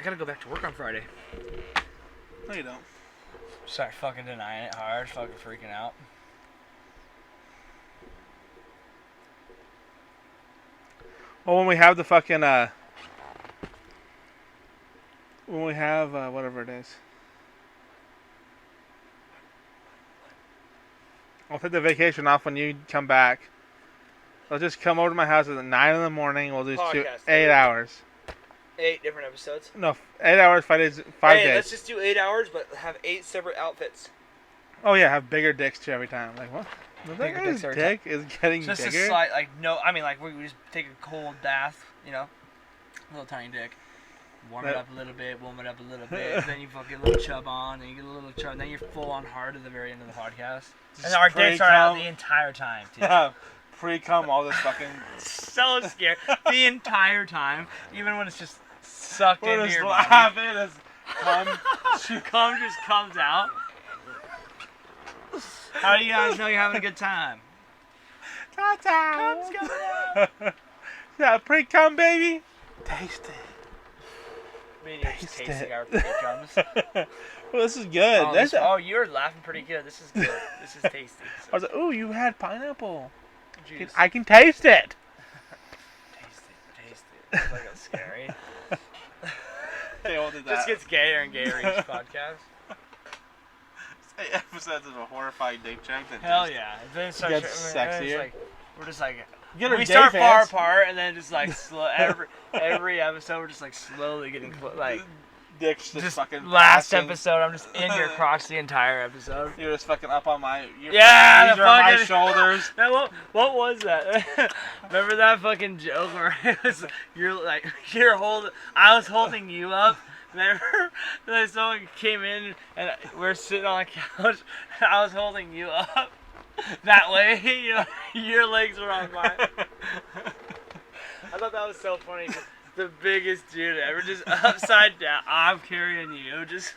I gotta go back to work on Friday. No, you don't. Start fucking denying it hard, fucking freaking out. Well, when we have the fucking, when we have, whatever it is. I'll take the vacation off when you come back. I'll just come over to my house at 9 in the morning. We'll do Podcast, 8 hours. 8 different episodes. No, 8 hours, 5 days. 5 days. Let's just do 8 hours, but have 8 separate outfits. Oh yeah, have bigger dicks too every time. Like what? That Bigger guy's dicks every dick is getting Just bigger. a slight, like, no, I mean, like, we just take a cold bath, you know? Little tiny dick. Warm it up a little bit, then you fucking little chub on, and you get a little chub, and then you're full on hard at the very end of the podcast. And our dicks are out the entire time, too. Yeah, pre-cum all this fucking... So scared. The entire time, even when it's just sucked into your body. Laughing as cum. Cum just comes out. How do you guys know you're having a good time? Ta-ta! Cum's coming out. Yeah, pre-cum, baby. Taste it. Me and you're just tasting our pre-cums. Well, this is good. Oh, you're laughing pretty good. This is good. This is tasty. I was like, ooh, you had pineapple. Juice. I can taste it. Taste it. It's like it's scary. They all did that. Just gets gayer and gayer each podcast. 8 episodes of a horrifying dick joke. Hell yeah. Then it starts gets sexier. like, we're just like... Get our we gay start far fans. apart, and then just like every episode, we're just like slowly getting like Dicks just fucking last passing. episode. I'm just in your crotch the entire episode. You're just fucking up on my. Yeah, these are my shoulders. What was that? Remember that fucking joke where it was you're holding. I was holding you up. Remember? Then someone came in and we're sitting on a couch. And I was holding you up. That way, you know, your legs were on mine. I thought that was so funny. The biggest dude ever, just upside down. I'm carrying you, just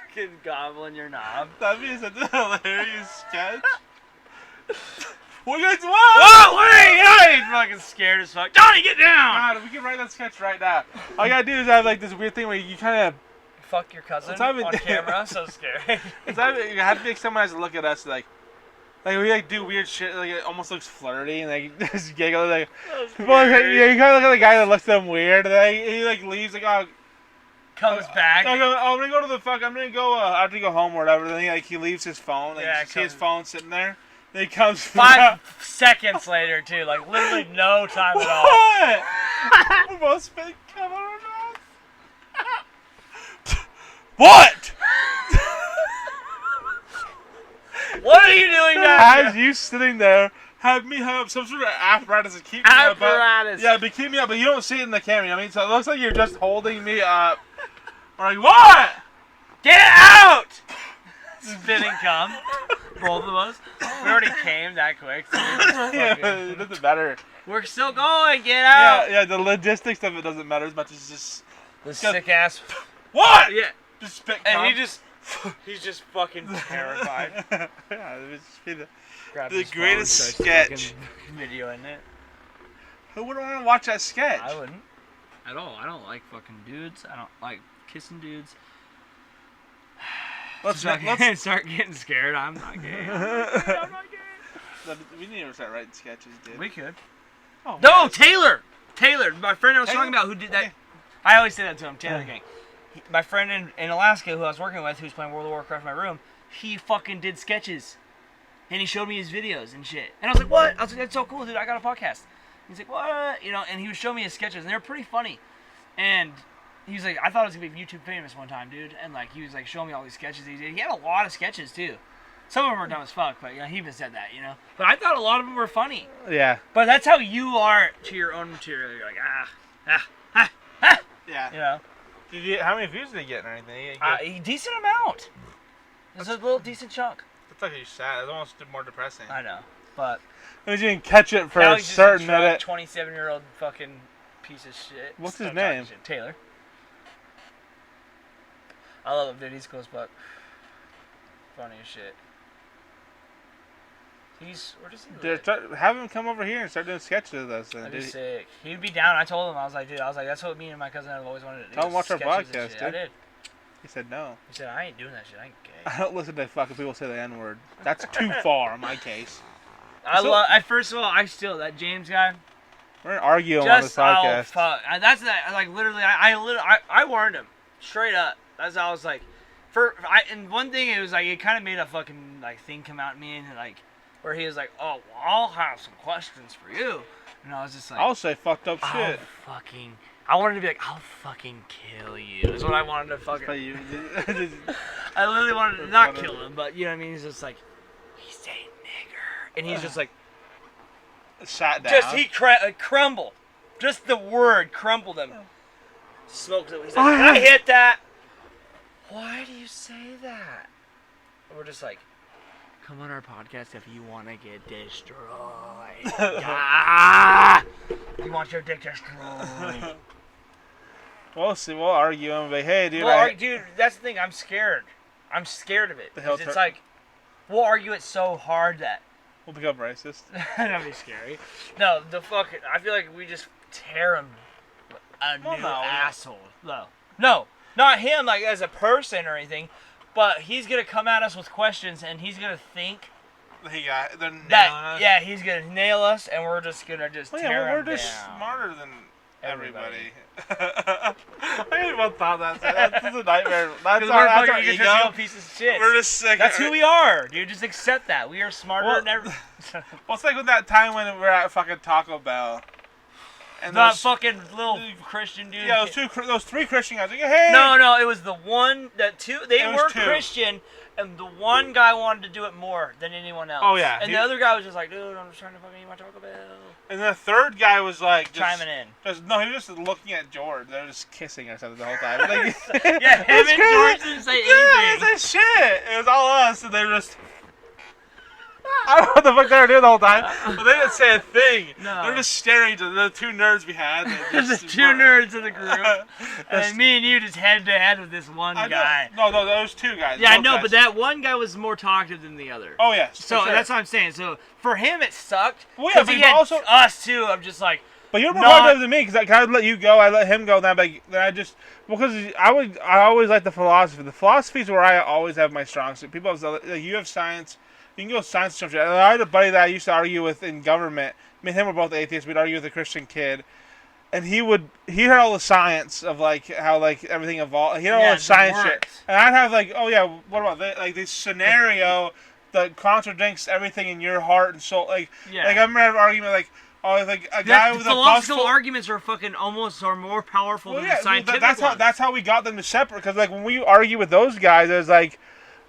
fucking gobbling your knob. That'd be such a hilarious sketch. What you guys want? Oh, wait! He's fucking scared as fuck. Johnny, get down! God, we can write that sketch right now. All you gotta do is have like this weird thing where you kind of fuck your cousin on camera. So scary. It's either, you have to make someone has to look at us like we like do weird shit, like it almost looks flirty and like just giggle like people like, yeah, you kind of look at the guy that looks at him weird and then he like leaves like comes back. I'm gonna go to the fuck. I'm gonna go. I have to go home or whatever. Then he leaves his phone. Like, Yeah, you see his phone sitting there. Then he comes 5 seconds later too, like literally no time at all. What? We both spit cum on our mouth. What? What are you doing now? As you sitting there, have me have some sort of apparatus to keep me up. Yeah, but keep me up, but you don't see it in the camera. You know what I mean, so it looks like you're just holding me up. I'm like, what? Get out! Spitting cum. Both of us. We already came that quick. So Yeah, it doesn't matter. We're still going. Get out. Yeah, the logistics of it doesn't matter as much as just the sick ass. What? Yeah. Just spit cum. cum. And he's just fucking terrified. Yeah, it would just be the greatest sketch. Video in it. Who would want to watch that sketch? I wouldn't. At all. I don't like fucking dudes. I don't like kissing dudes. Let's start getting scared. I'm not gay. I'm not gay. We need to start writing sketches, dude. We could. Oh, no, Taylor! Taylor, my friend I was talking about who did that. I always say that to him, Taylor Gang. My friend in Alaska who I was working with, who's playing World of Warcraft in my room, he fucking did sketches. And he showed me his videos and shit. And I was like, what? I was like, that's so cool, dude. I got a podcast. He's like, what? You know, and he was showing me his sketches, and they were pretty funny. And he was like, I thought I was going to be YouTube famous one time, dude. And, like, he was, like, showing me all these sketches he did. He had a lot of sketches, too. Some of them were dumb as fuck, but, you know, he even said that, you know. But I thought a lot of them were funny. Yeah. But that's how you are to your own material. You're like, Yeah. You know. How many views did he get or anything? A decent amount. It's a little decent chunk. That's like he's sad. It's almost more depressing. I know, but I mean, you can catch it for now a he's certain just a minute. 27-year-old fucking piece of shit. What's his Stop name? talking shit. Taylor. I love him, dude. He's cool as fuck. Funny as shit. Where does he Dude, live? have him come over here and start doing sketches with us. That'd be sick. He'd be down. I told him, I was like, that's what me and my cousin have always wanted to do. Tell him watch our podcast, dude. I did. He said no. He said, I ain't doing that shit. I ain't gay. I don't listen to fucking people say the N-word. That's too far in my case. First of all, that James guy. We're gonna argue on this podcast. Oh, fuck. That's that. Like, literally, I warned him. Straight up. That's how I was like, and one thing, it was like, it kind of made a fucking, like, thing come out in me, and like, where he was like, oh, well, I'll have some questions for you. And I was just like, I'll say fucked up shit. I wanted to be like, I'll fucking kill you. Is what I wanted to fucking. I literally wanted to not kill him, but you know what I mean? He's just like, he's a nigger. And he's just like, sat down. just, he crumbled. Just the word crumbled him. Smoked it. He's like, can I hit that? Why do you say that? And we're just like, come on our podcast if you want to get destroyed. You want your dick destroyed. We'll see. We'll argue him. But hey, dude. Dude, that's the thing. I'm scared. I'm scared of it. It's like, we'll argue it so hard that we'll become racist. That'd be scary. No, I feel like we just tear him a new asshole. No, not him, like, as a person or anything. But he's going to come at us with questions, and he's going to think they're nailing us. Yeah, he's going to nail us, and we're just going to tear him down. We're just smarter than everybody. I didn't even thought that. That's a nightmare. That's our ego. Piece of shit. We're just sick. That's who we are, dude. Just accept that. We are smarter than everybody. Well, it's like with that time when we were at fucking Taco Bell. And that fucking little Christian dude. Yeah, those three Christian guys. Like, hey. No, it was the one, they were Christian, and the one guy wanted to do it more than anyone else. Oh, yeah. And the other guy was just like, dude, I'm just trying to fucking eat my Taco Bell. And the third guy was like, chiming in. He was just looking at George. They were just kissing or something the whole time. Like, yeah, him and George didn't say anything. Yeah, they said shit. It was all us, and they were just. I don't know what the fuck they were doing the whole time, but they didn't say a thing. No. They were just staring at the two nerds we had. The two nerds in the group. And me and you just head to head with this one guy. No, those two guys. Yeah, I know, but that one guy was more talkative than the other. Oh, yeah. So that's what I'm saying. So for him, it sucked. Well, yeah, but he had also us too. I'm just like. But you're more talkative than me, because I would let you go, I let him go, then because I always like the philosophy. The philosophy is where I always have my strong suit. People have, like, you have science. You can go science and stuff. I had a buddy that I used to argue with in government. Me and him were both atheists. We'd argue with a Christian kid, and he had all the science of like how like everything evolved. He had all the science shit, and I'd have like, oh yeah, what about like this scenario that contradicts everything in your heart and soul? Like I remember an argument like. Oh, like a guy with a philosophical arguments are fucking are more powerful than the scientific ones. That's how we got them to separate. Because like when we argue with those guys, it was like.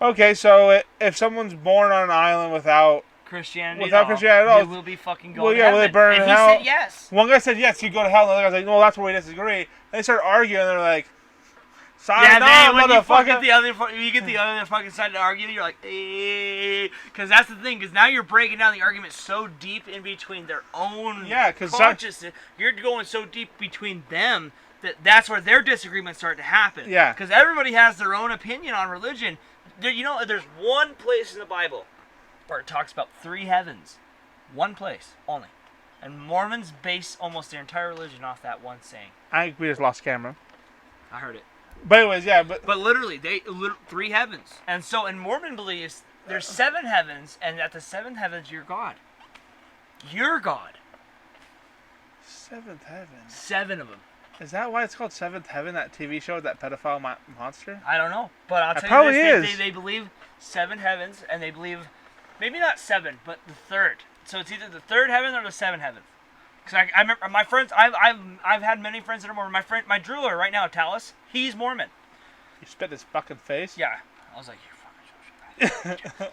Okay, so if someone's born on an island without Christianity at all, they will be fucking going to heaven. Will they burn in hell? He said yes. One guy said yes, you go to hell. And the other guy's like, no, that's where we disagree. And they start arguing, and they're like, when you get the other fucking side to argue, you're like, because that's the thing, because now you're breaking down the argument so deep in between their own consciousness. You're going so deep between them that's where their disagreements start to happen. Yeah. Because everybody has their own opinion on religion. There's one place in the Bible where it talks about 3 heavens. One place only. And Mormons base almost their entire religion off that one saying. I think we just lost camera. I heard it. But anyways, yeah. But literally, 3 heavens. And so in Mormon beliefs, there's 7 heavens, and at the 7th heavens, you're God. You're God. 7th heaven? 7 of them. Is that why it's called Seventh Heaven, that TV show, that pedophile monster? I don't know. But I'll tell you this, they believe 7 heavens, and they believe, maybe not 7, but the 3rd. So it's either the 3rd heaven or the 7th heaven. Because I remember my friends, I've had many friends that are Mormon. My driller right now, Talis, he's Mormon. You spit his fucking face? Yeah. I was like, you're fucking so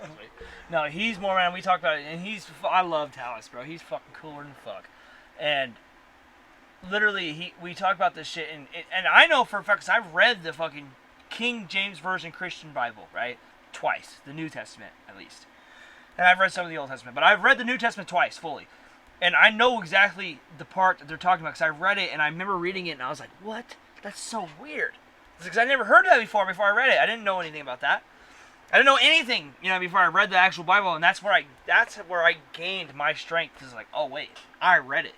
No, he's Mormon, and we talked about it, and I love Talis, bro. He's fucking cooler than fuck. And literally, we talk about this shit, and I know for a fact, because I've read the fucking King James Version Christian Bible, right? Twice. The New Testament, at least. And I've read some of the Old Testament, but I've read the New Testament twice, fully. And I know exactly the part that they're talking about, because I read it, and I remember reading it, and I was like, what? That's so weird. Because I never heard of that before I read it. I didn't know anything about that. I didn't know anything, before I read the actual Bible, and that's where I gained my strength. Is like, oh wait, I read it,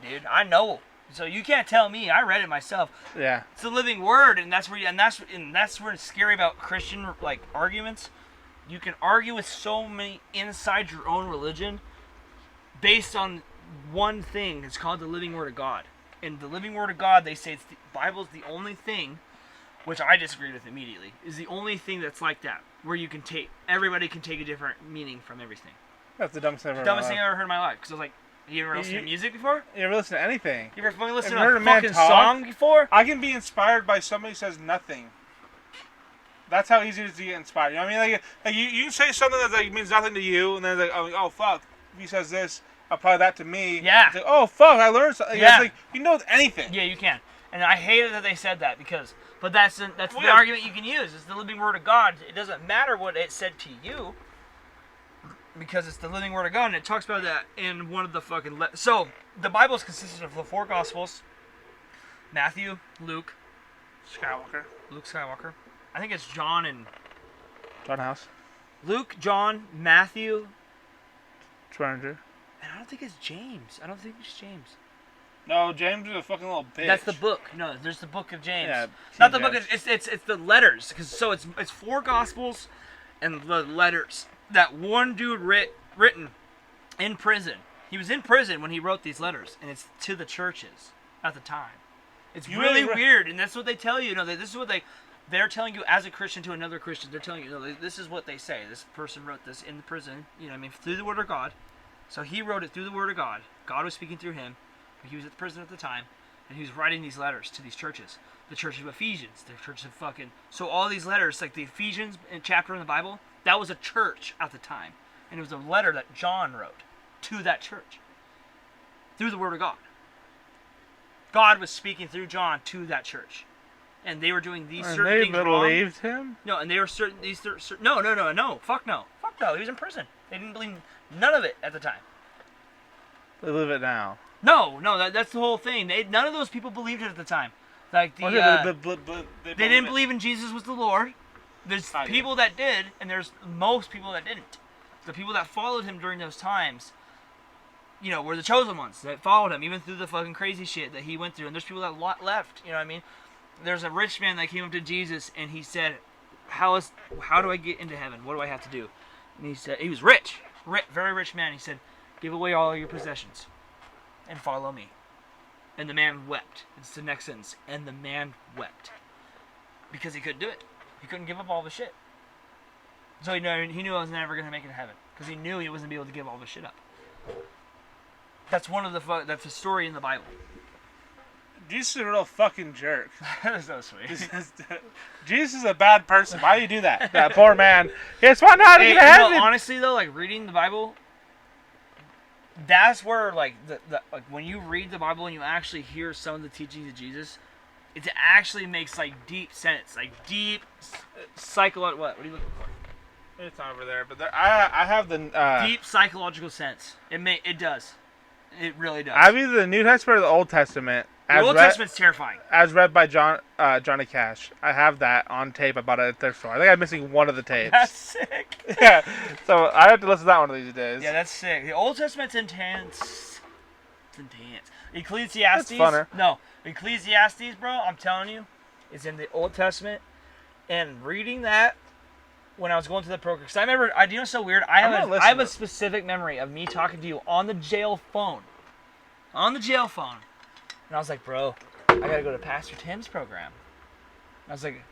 dude. I know. So you can't tell me. I read it myself. Yeah. It's the living word, and that's where it's scary about Christian arguments. You can argue with so many inside your own religion based on one thing. It's called the living word of God. And the living word of God, they say the Bible is the only thing, which I disagree with immediately, is the only thing that's like that, where everybody can take a different meaning from everything. That's the dumbest thing I've ever heard in my life. Because I was like, you ever listened to music before? You ever listen to anything? You ever fucking listened to a fucking song before? I can be inspired by somebody who says nothing. That's how easy it is to get inspired. You know what I mean? Like you can say something that means nothing to you, and then oh fuck, if he says this, apply that to me. Yeah. It's like, oh fuck, I learned something. Yeah. It's like, anything. Yeah, you can. And I hated that they said that but that's the argument you can use. It's the living word of God. It doesn't matter what it said to you, because it's the living word of God, and it talks about that in one of the fucking... So, the Bible is consistent of the 4 Gospels. Matthew, Luke Skywalker. I think it's John and... John House. Luke, John, Matthew... Stranger. And I don't think it's James. No, James is a fucking little bitch. That's the book. No, there's the book of James. Yeah, not the book. It's the letters. So it's 4 Gospels and the letters that one dude written in prison. He was in prison when he wrote these letters, and it's to the churches at the time. It's really weird, and that's what they tell you. This is what they're telling you as a Christian to another Christian. They're telling you, this is what they say. This person wrote this in the prison. Through the Word of God. So he wrote it through the Word of God. God was speaking through him. He was at the prison at the time, and he was writing these letters to these churches. The church of Ephesians, the church of fucking... So all these letters, like the Ephesians chapter in the Bible, that was a church at the time. And it was a letter that John wrote to that church. Through the Word of God. God was speaking through John to that church. And they were doing these certain things wrong. And they believed him? No, and they were certain... No. Fuck no. He was in prison. They didn't believe none of it at the time. They believe it now. No, that's the whole thing. None of those people believed it at the time. Like they didn't believe in Jesus was the Lord. There's people that did, and there's most people that didn't. The people that followed him during those times, were the chosen ones that followed him, even through the fucking crazy shit that he went through. And there's people that left. You know what I mean? There's a rich man that came up to Jesus, and he said, "How do I get into heaven? What do I have to do?" And he said, he was rich, very rich man. He said, "Give away all your possessions and follow me." And the man wept. It's the next sentence. And the man wept. Because he couldn't do it. He couldn't give up all the shit. So he knew I was never going to make it to heaven. Because he knew he wasn't going to be able to give all the shit up. That's that's a story in the Bible. Jesus is a real fucking jerk. That's so sweet. Jesus is a bad person. Why do you do that? That poor man. It's not how to get to heaven. Honestly though, like reading the Bible, that's where like when you read the Bible and you actually hear some of the teachings of Jesus, it actually makes like deep sense, like deep psychological. What are you looking for? It's over there, but I have the deep psychological sense. It does. It really does. I have either the New Testament or the Old Testament. The Old Testament's terrifying. As read by Johnny Cash. I have that on tape. I bought it at a thrift store. I think I'm missing one of the tapes. That's sick. Yeah. So I have to listen to that one of these days. Yeah, that's sick. The Old Testament's intense. It's intense. Ecclesiastes. That's funner. No. Ecclesiastes, bro, I'm telling you, is in the Old Testament. And reading that when I was going through the program. Because I remember, do you know what's so weird? I have a specific memory of me talking to you on the jail phone. On the jail phone. And I was like, bro, I gotta go to Pastor Tim's program. I was like,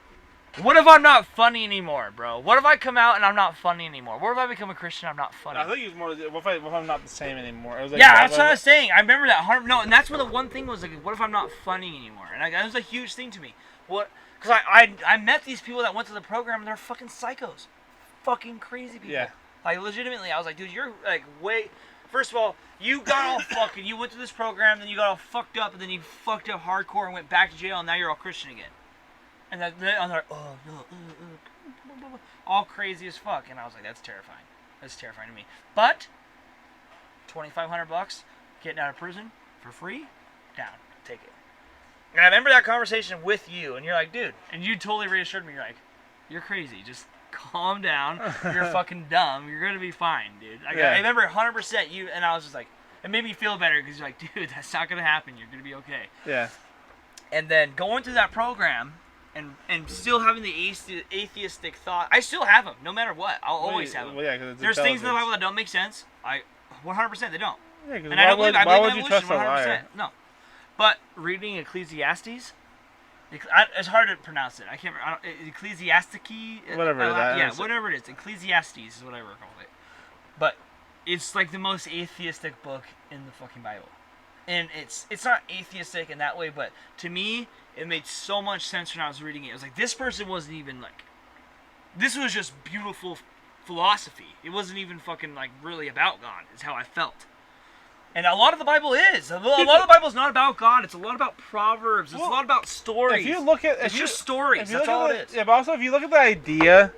what if I'm not funny anymore, bro? What if I come out and I'm not funny anymore? What if I become a Christian and I'm not funny? I think it was more, what if I'm not the same anymore? It was like, yeah, that's what I was saying. I remember that. No, and that's what the one thing was, like, what if I'm not funny anymore? And that was a huge thing to me. What? Because I met these people that went to the program and they're fucking psychos. Fucking crazy people. Yeah. Like, legitimately, I was like, dude, you're, like, way... First of all, you got all fucking... You went to this program, then you got all fucked up, and then you fucked up hardcore and went back to jail, and now you're all Christian again. And then I'm like, oh, no, all crazy as fuck. And I was like, that's terrifying. That's terrifying to me. But, $2,500, getting out of prison for free, down. Take it. And I remember that conversation with you, and you're like, dude, and you totally reassured me. You're like, you're crazy. Just calm down. You're fucking dumb. You're gonna be fine, dude. Yeah. I remember 100% you, and I was just like, it made me feel better because you're like, dude, that's not gonna happen. You're gonna be okay. Yeah. And then going through that program and still having the atheistic thought, I still have them, no matter what. I'll always have them. Well, yeah, 'cause it's There's things in the intelligence. Bible that don't make sense. 100% they don't. Yeah, 'cause And I don't believe. I why believe would you evolution trust a 100%. liar? No, but reading Ecclesiastes, it's hard to pronounce it. I can't. Ecclesiastique. Whatever that yeah, is. whatever it is. Ecclesiastes is what I call it. But it's like the most atheistic book in the fucking Bible, and it's not atheistic in that way. But to me, it made so much sense when I was reading it. It was like this person wasn't even like. This was just beautiful philosophy. It wasn't even fucking like really about God. Is how I felt. And a lot of the Bible is. A lot of the Bible is not about God. It's a lot about proverbs. It's a lot about stories. If you look at, it's just stories. That's all it is. Yeah, but also if you look at the idea,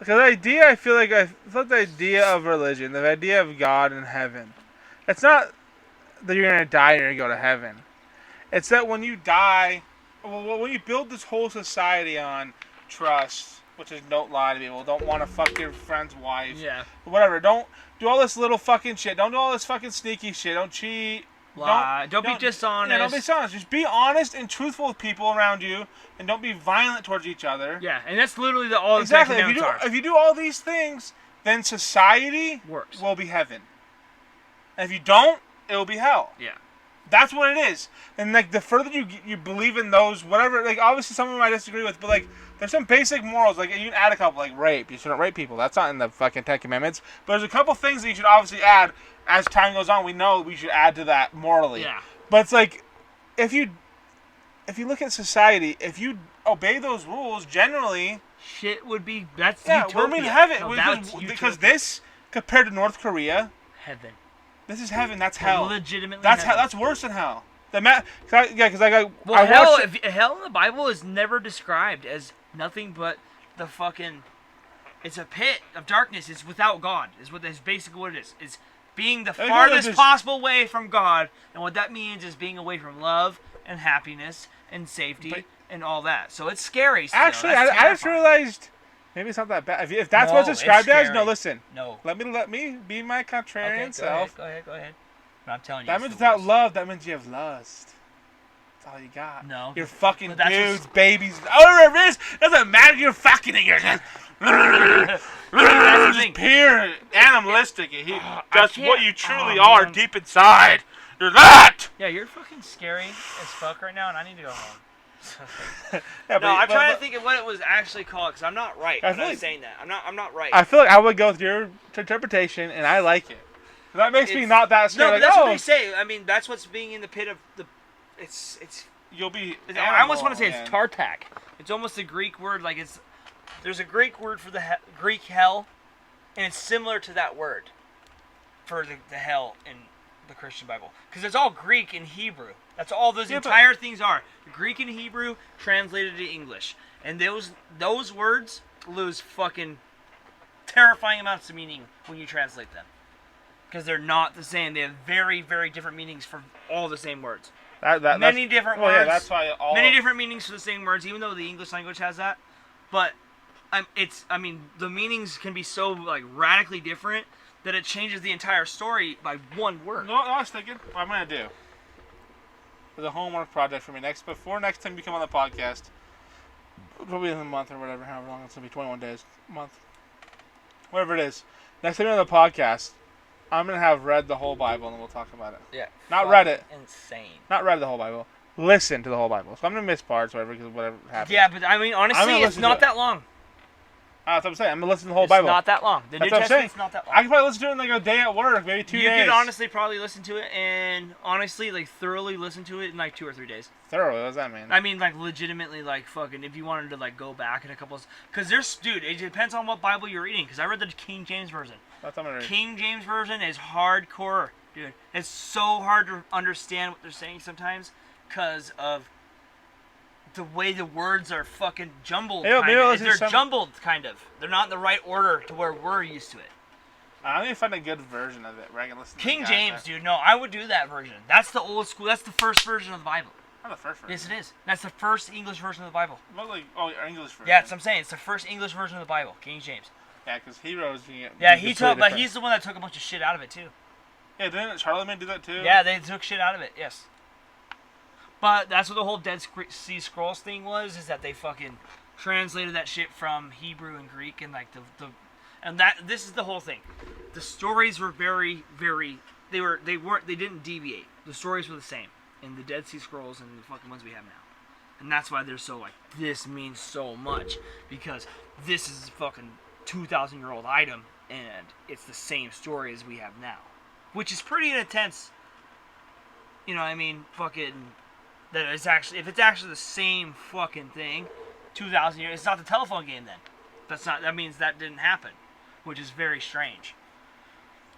because the idea, I feel like the idea of religion, the idea of God and heaven, it's not that you're gonna die and you're gonna go to heaven. It's that when you die, when you build this whole society on trust, which is don't lie to people, don't want to fuck your friend's wife, Yeah. whatever, don't do all this little fucking shit, don't do all this fucking sneaky shit, don't cheat, Lie. Don't be dishonest. Yeah, don't be dishonest. Just be honest and truthful with people around you, and don't be violent towards each other. Yeah, and that's literally all exactly. the Ten If you do all these things, then society works. will be heaven. And if you don't, it will be hell. Yeah. That's what it is. And like the further you believe in those, whatever, like obviously some of them I disagree with, but like there's some basic morals, like you can add a couple, like rape. You shouldn't rape people. That's not in the fucking Ten Commandments. But there's a couple things that you should obviously add as time goes on. We know we should add to that morally. Yeah. But it's like if you look at society, if you obey those rules, generally shit would be that's utopia. We're in heaven because this compared to North Korea, heaven. This is heaven. That's hell. Legitimately, that's heaven. That's worse than hell. Because I got. Well, hell in the Bible is never described as nothing but the fucking. It's a pit of darkness. It's without God. Is basically what it is. It's being the farthest possible way from God, and what that means is being away from love and happiness and safety and all that. So it's scary. Still. Actually, I just realized. Maybe it's not that bad. If that's what's described as, no, listen. No. Let me be my contrarian self. Go ahead. But I'm telling you. That means without love, that means you have lust. That's all you got. No. You're fucking dudes, babies. Whatever it is, doesn't matter. You're fucking it. You're just. Just pure animalistic. That's what you truly are deep inside. You're that. Yeah, you're fucking scary as fuck right now, and I need to go home. Yeah, I'm trying to think of what it was actually called because I'm not right. I'm not saying that. I'm not right. I feel like I would go with your interpretation, and I like it. That makes me not that scared. No, but that's what they say. I mean, that's what's being in the pit of the. It's. You'll be. I almost want to say it's Tartak. It's almost a Greek word. Like it's. There's a Greek word for the Greek hell, and it's similar to that word for the hell in the Christian Bible because it's all Greek and Hebrew. That's all those entire things are. Greek and Hebrew translated to English. And those words lose fucking terrifying amounts of meaning when you translate them. Because they're not the same. They have very, very different meanings for all the same words. Many different words. Yeah, that's why many different meanings for the same words, even though the English language has that. But the meanings can be so like radically different that it changes the entire story by one word. No, I was thinking what I'm gonna do. There's a homework project for me before next time you come on the podcast. Probably in a month or whatever, however long it's gonna be, 21 days, a month, whatever it is. Next time you're on the podcast, I'm gonna have read the whole Bible and we'll talk about it. Yeah. Not read it. Insane. Not read the whole Bible. Listen to the whole Bible. So I'm gonna miss parts, whatever, because whatever happens. Yeah, but I mean, honestly, it's not that long. That's what I'm saying. I'm gonna listen to the whole Bible. It's not that long. The New Testament's not that long. I can probably listen to it in like a day at work, maybe 2 days. You could honestly probably listen to it and honestly like thoroughly listen to it in like 2 or 3 days. Thoroughly? What does that mean? I mean like legitimately like fucking if you wanted to like go back in a couple of... Because dude, it depends on what Bible you're reading. Because I read the King James Version. That's what I'm gonna read. King James Version is hardcore, dude. It's so hard to understand what they're saying sometimes because of the way the words are fucking jumbled. They're jumbled, kind of. They're not in the right order to where we're used to it. I need to find a good version of it where I can listen to King James, dude. No, I would do that version. That's the old school. That's the first version of the Bible. Not the first version. Yes, it is. That's the first English version of the Bible. Well, like, oh, English version. Yeah, that's what I'm saying. It's the first English version of the Bible, King James. Yeah, because Heroes. Yeah, but he's the one that took a bunch of shit out of it too. Yeah, didn't Charlemagne do that too? Yeah, they took shit out of it. Yes. But that's what the whole Dead Sea Scrolls thing was. Is that they fucking translated that shit from Hebrew and Greek and like this is the whole thing. The stories were very, very. They didn't deviate. The stories were the same in the Dead Sea Scrolls and the fucking ones we have now. And that's why they're so like, this means so much. Because this is a fucking 2,000-year-old item and it's the same story as we have now. Which is pretty intense. You know what I mean? Fucking, that it's actually, if it's actually the same fucking thing, 2,000 years, it's not the telephone game then. That means that didn't happen. Which is very strange.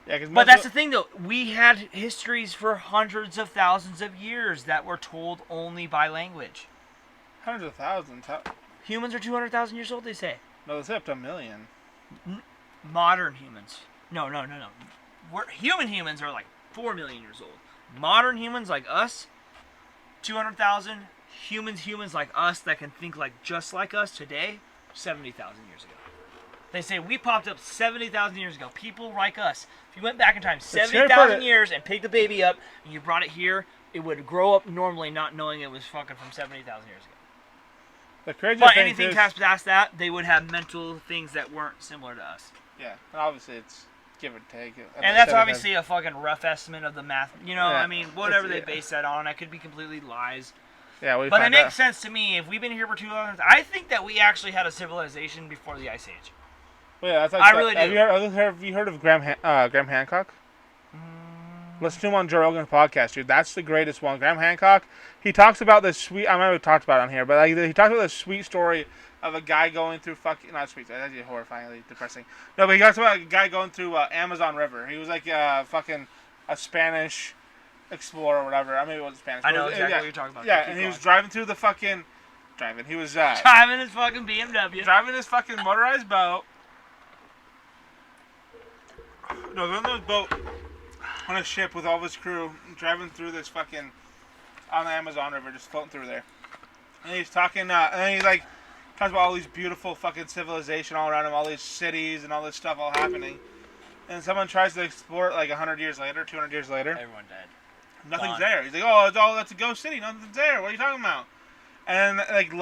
Yeah, but that's the thing, though. We had histories for hundreds of thousands of years that were told only by language. Hundreds of thousands? Humans are 200,000 years old, they say. No, they say up to 1 million. Modern humans. No. Human humans are like 4 million years old. Modern humans like us, 200,000. Humans like us that can think like just like us today, 70,000 years ago. They say we popped up 70,000 years ago. People like us. If you went back in time 70,000 years and picked the baby up and you brought it here, it would grow up normally not knowing it was fucking from 70,000 years ago. The crazy but thing anything past that, they would have mental things that weren't similar to us. Yeah, and obviously it's give or take. And that's obviously a fucking rough estimate of the math. You know, yeah, I mean, whatever they base that on, that could be completely lies. Yeah, but it makes sense to me. If we've been here for 2,000 I think that we actually had a civilization before the Ice Age. Well, yeah, that's like I really do. Have you heard of Graham Hancock? Listen to him on Joe Rogan's podcast, dude. That's the greatest one. Graham Hancock, he talks about this sweet, I might have talked about it on here, but like, he talks about this sweet story of a guy going through not sweet, that's horrifyingly depressing. No, but he talks about a guy going through Amazon River. He was like fucking a Spanish explorer or whatever. I mean, it wasn't Spanish. I know exactly what you're talking about. Yeah, and he was driving through the fucking, he was driving his fucking BMW. Driving his fucking motorized boat. No, they're on the boat. On a ship with all of his crew, driving through this fucking, on the Amazon River, just floating through there. And he's talking, and then he like, talks about all these beautiful fucking civilization all around him, all these cities and all this stuff all happening. And someone tries to explore it like 100 years later, 200 years later. Everyone dead. Nothing's there. He's like, oh, that's a ghost city, nothing's there, what are you talking about? And like,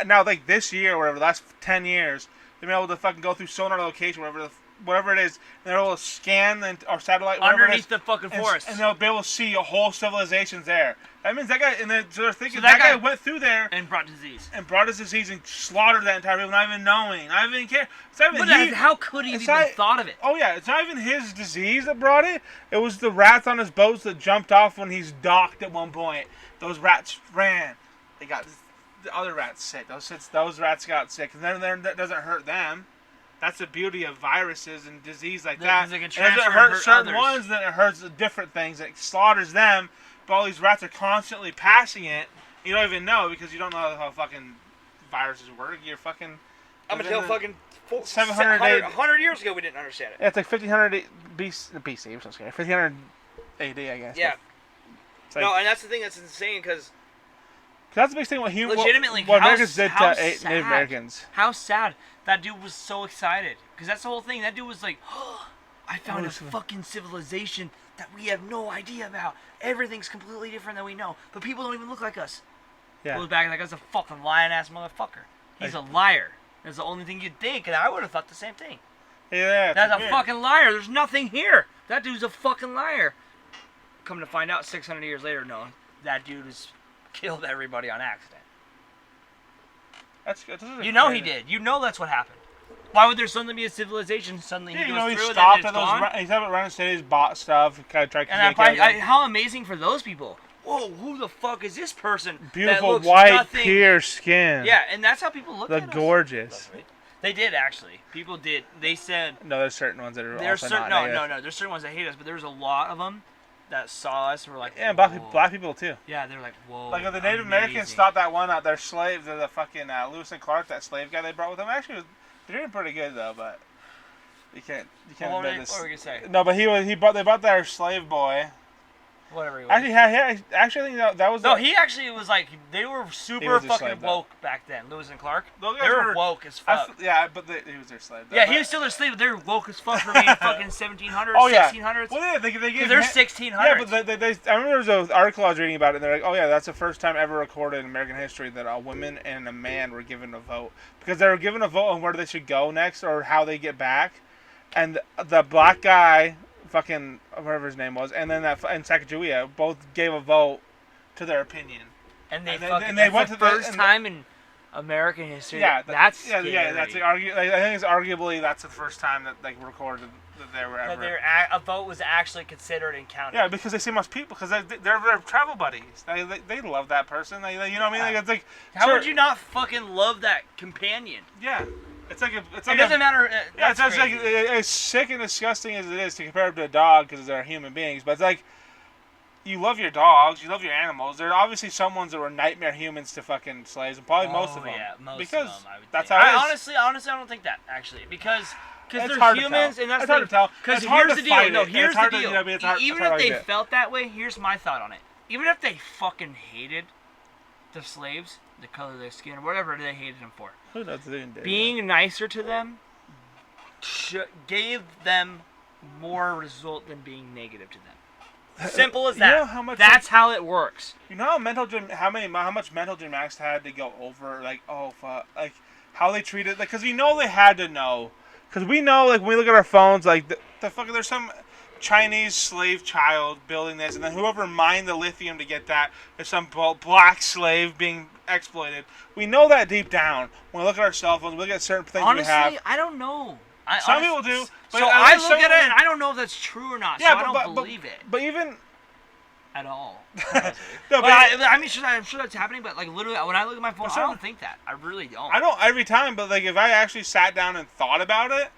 now like this year or whatever, the last 10 years, they've been able to fucking go through sonar location, whatever it is, and they're able to scan our satellite underneath the fucking forest, and they'll be able to see a whole civilization's there. That means that guy, so they're thinking that guy went through there and brought disease, and slaughtered that entire people, not even knowing, not even care. How could he have even thought of it? Oh yeah, it's not even his disease that brought it. It was the rats on his boats that jumped off when he's docked at one point. Those rats ran. They got the other rats sick. Those rats got sick, and then that doesn't hurt them. That's the beauty of viruses and disease like that. They can it doesn't hurt certain ones, then it hurts different things. It slaughters them, but all these rats are constantly passing it. You don't even know because you don't know how fucking viruses work. You're fucking... I'm until fucking 100 years ago we didn't understand it. Yeah, it's like 1500 BC, I'm so scared. 1500 AD, I guess. Yeah. Like, no, and that's the thing that's insane because... That's the big thing what legitimately, what Americans did to Native Americans. How sad. That dude was so excited. Because that's the whole thing. That dude was like, oh, I found a fucking civilization that we have no idea about. Everything's completely different than we know. But people don't even look like us. Yeah. Goes back, that guy's a fucking lying-ass motherfucker. He's a liar. That's the only thing you'd think, and I would have thought the same thing. Yeah, that's a fucking liar. There's nothing here. That dude's a fucking liar. Come to find out 600 years later, no, that dude has killed everybody on accident. You know he did. You know that's what happened. Why would there suddenly be a civilization? Suddenly he goes through it and it's gone? He's having run cities, bought stuff, kind of tried to how amazing for those people. Whoa, who the fuck is this person? Beautiful white, pure skin. Yeah, and that's how people look at us. The gorgeous. They did, actually. People did. They said... No, there's certain ones that are also not negative. No. There's certain ones that hate us, but there was a lot of them that saw us and were like, yeah, black people too. Yeah, they're like, whoa. Like the Native Americans thought that one out, their slaves, the fucking Lewis and Clark, that slave guy they brought with them. Actually, they're doing pretty good though, but you can't. What were we gonna say? No, but they brought their slave boy, Whatever he was. Actually, I think that was. No, he actually was like, they were super was a fucking slave, woke back then. Lewis and Clark. Those They guys were woke as fuck. but he was their slave. Yeah, he was still their slave, but they were woke as fuck for being fucking 1700s, Oh yeah. 1600s. Well, yeah, they gave They're 1600s. Yeah, but I remember there was an article I was reading about it, and they're like, oh yeah, that's the first time ever recorded in American history that a woman and a man were given a vote. Because they were given a vote on where they should go next or how they get back. And the black guy, fucking whatever his name was, and then and Sacagawea both gave a vote to their opinion. And they went the to first time in American history. Yeah, that's scary. That's I think it's arguably that's the first time that like recorded that they were ever. That a vote was actually considered and counted. Yeah, because they see most people because they're travel buddies. They love that person. You know what I mean? Like, it's like how would you not fucking love that companion? Yeah. It doesn't matter. Yeah, it's like as sick and disgusting as it is to compare it to a dog because they're human beings. But it's like you love your dogs, you love your animals. There are obviously some ones that were nightmare humans to fucking slaves, and probably most of them. Yeah, most because of them. I would that's think. how it is. Honestly, I don't think that actually because they're humans, and that's hard to tell. Because here's the deal. No, here's the deal. Even if they it. felt that way, here's my thought on it. Even if they fucking hated the slaves, the color of their skin, or whatever they hated them for. Who knows? Being nicer to them gave them more result than being negative to them. Simple as that. You know how much That's how it works. You know how much mental gymnastics had to go over, like, oh fuck, like how they treated, like, because we know they had to know, because we know, like, when we look at our phones, like the fucking there's some Chinese slave child building this, and then whoever mined the lithium to get that, there's some black slave being exploited. We know that deep down. When we look at our cell phones, we look at certain things we have. Honestly, I don't know. Some people do. But so I look at it and I don't know if that's true or not. Yeah, so I don't believe it. But even at all. No, I'm sure that's happening. But like literally, when I look at my phone, I don't think that. I really don't. I don't every time, but like if I actually sat down and thought about it,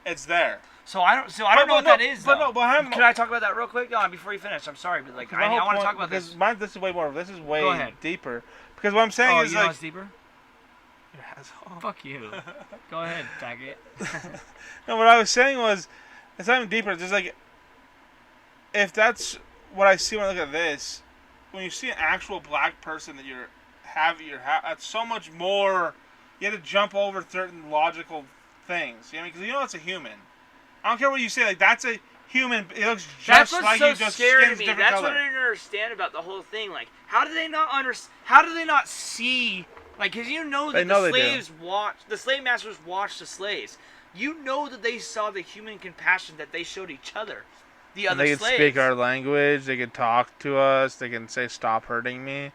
it's there. So I don't know what that is. But though. Can I talk about that real quick? No, before you finish. I'm sorry, but like I want to talk about this. This is way more. This is way deeper. Because what I'm saying is like. Know it's deeper? Fuck you. Go ahead, faggot. No, what I was saying was, it's not even deeper. It's just like, if that's what I see when I look at this, when you see an actual black person that that's so much more. You have to jump over certain logical things. You know what I mean? Because you know it's a human. I don't care what you say. Like that's a human. It looks just like you. Just scary to skin's me. different That's color. what I didn't understand about the whole thing. Like, how do they not see? Like, because you know that the slave masters watched the slaves. You know that they saw the human compassion that they showed each other, the other slaves. They can speak our language. They can talk to us. They can say, "Stop hurting me."